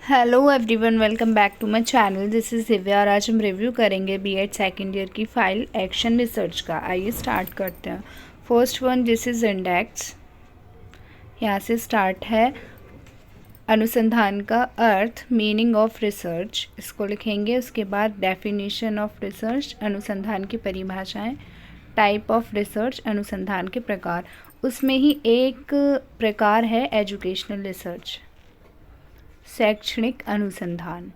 Hello everyone, welcome back to my channel. This is Divya और आज हम रिव्यू करेंगे बीएड सेकेंड ईयर की फाइल एक्शन रिसर्च का। आइए स्टार्ट करते हैं। First one, this is index. यहाँ से स्टार्ट है। अनुसंधान का अर्थ, मीनिंग ऑफ रिसर्च, इसको लिखेंगे। उसके बाद डेफिनेशन ऑफ रिसर्च, अनुसंधान की परिभाषाएं। टाइप ऑफ रिसर्च, अनुसंधान के प्रकार। उसमें ही एक प्रकार है एजुकेशनल रिसर्च, शैक्षणिक अनुसंधान।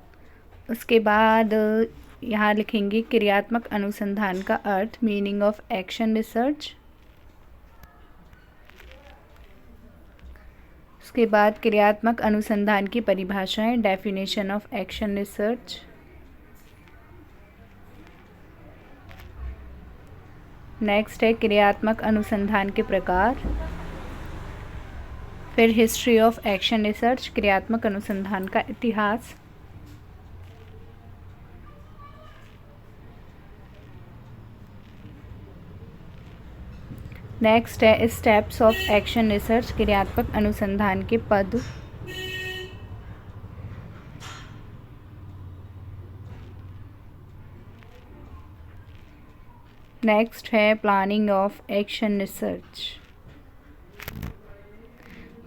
उसके बाद यहाँ लिखेंगे क्रियात्मक अनुसंधान का अर्थ, मीनिंग ऑफ एक्शन रिसर्च। उसके बाद क्रियात्मक अनुसंधान की परिभाषाएं, definition of action research. Next है क्रियात्मक अनुसंधान के प्रकार। फिर हिस्ट्री ऑफ एक्शन रिसर्च, क्रियात्मक अनुसंधान का इतिहास। नेक्स्ट है स्टेप्स ऑफ एक्शन रिसर्च, क्रियात्मक अनुसंधान के पद। नेक्स्ट है प्लानिंग ऑफ एक्शन रिसर्च।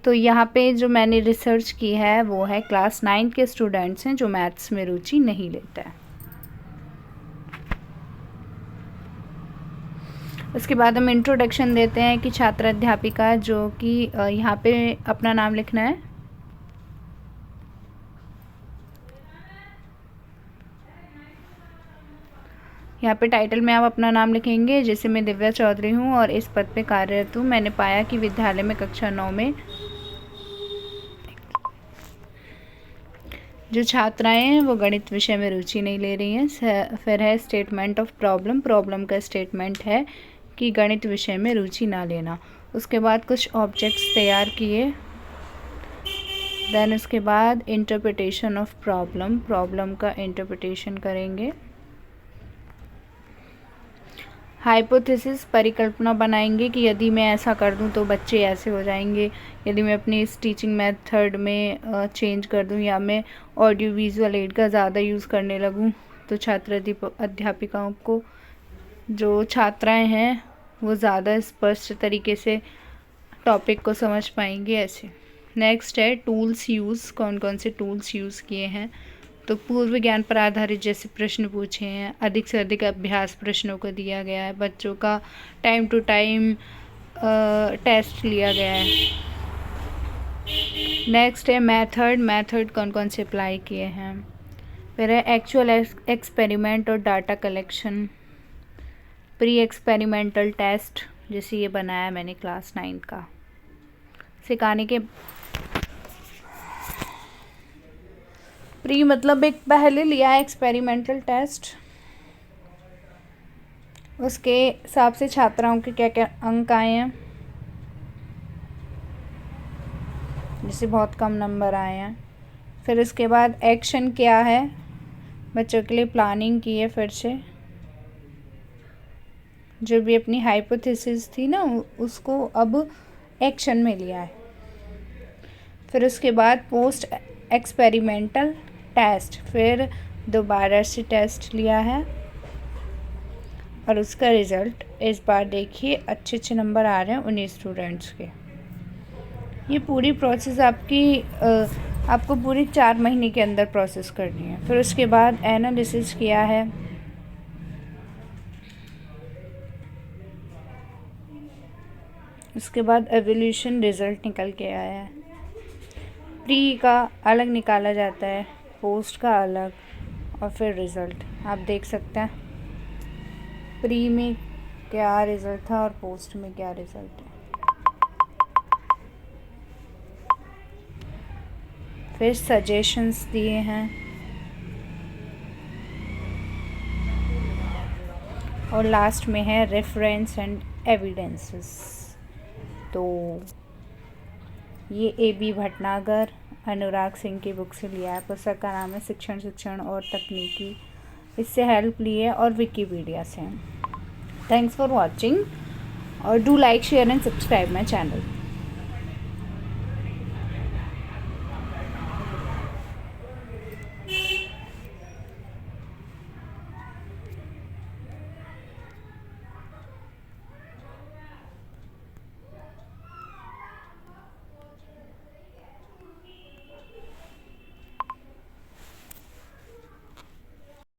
तो यहाँ पे जो मैंने रिसर्च की है वो है क्लास 9 के स्टूडेंट्स हैं जो मैथ्स में रुचि नहीं लेते हैं। उसके बाद हम इंट्रोडक्शन देते हैं कि छात्र अध्यापिका, जो कि यहाँ पे अपना नाम लिखना है। यहाँ पे टाइटल में आप अपना नाम लिखेंगे। जैसे मैं दिव्या चौधरी हूँ और इस पद पे कार्यरत हूँ। मैंने पाया कि विद्यालय में कक्षा 9 में जो छात्राएं हैं वो गणित विषय में रुचि नहीं ले रही हैं। फिर है स्टेटमेंट ऑफ प्रॉब्लम। प्रॉब्लम का स्टेटमेंट है कि गणित विषय में रुचि ना लेना। उसके बाद कुछ ऑब्जेक्ट्स तैयार किए। देन उसके बाद इंटरप्रिटेशन ऑफ प्रॉब्लम, प्रॉब्लम का इंटरप्रिटेशन करेंगे। हाइपोथेसिस, परिकल्पना बनाएंगे कि यदि मैं ऐसा कर दूं तो बच्चे ऐसे हो जाएंगे। यदि मैं अपनी इस टीचिंग मेथड में चेंज कर दूं या मैं ऑडियो विजुअल एड का ज़्यादा यूज़ करने लगूं तो छात्र अध्यापिकाओं को, जो छात्राएं हैं, वो ज़्यादा स्पष्ट तरीके से टॉपिक को समझ पाएंगे ऐसे। नेक्स्ट है टूल्स यूज़। कौन कौन से टूल्स यूज़ किए हैं, तो पूर्व ज्ञान पर आधारित जैसे प्रश्न पूछे हैं, अधिक से अधिक अभ्यास प्रश्नों को दिया गया है, बच्चों का टाइम टू टाइम टेस्ट लिया गया है। नेक्स्ट है मेथड। मेथड कौन कौन से अप्लाई किए हैं। फिर है एक्चुअल एक्सपेरिमेंट और data collection. Pre experimental test, जैसे ये बनाया मैंने क्लास 9 का। सिखाने के प्री मतलब एक पहले लिया है एक्सपेरिमेंटल टेस्ट, उसके हिसाब से छात्राओं के क्या क्या अंक आए हैं। जैसे बहुत कम नंबर आए हैं। फिर उसके बाद एक्शन क्या है, बच्चों के लिए प्लानिंग की है। फिर से जो भी अपनी हाइपोथेसिस थी ना, उसको अब एक्शन में लिया है। फिर उसके बाद पोस्ट एक्सपेरिमेंटल टेस्ट, फिर दोबारा से टेस्ट लिया है और उसका रिज़ल्ट इस बार देखिए अच्छे अच्छे नंबर आ रहे हैं 19 स्टूडेंट्स के। ये पूरी प्रोसेस आपको पूरी 4 महीने के अंदर प्रोसेस करनी है। फिर उसके बाद एनालिसिस किया है। उसके बाद एवोल्यूशन रिज़ल्ट निकल के आया है। प्री का अलग निकाला जाता है, पोस्ट का अलग, और फिर रिज़ल्ट आप देख सकते हैं प्री में क्या रिज़ल्ट था और पोस्ट में क्या रिज़ल्ट है। फिर सजेशंस दिए हैं और लास्ट में है रेफरेंस एंड एविडेंसेस। तो ये A.B. भटनागर, अनुराग सिंह की बुक से लिया है। पुस्तक का नाम है शिक्षण और तकनीकी। इससे हेल्प ली है और विकिपीडिया से। थैंक्स फॉर वॉचिंग और do like, share and subscribe my channel.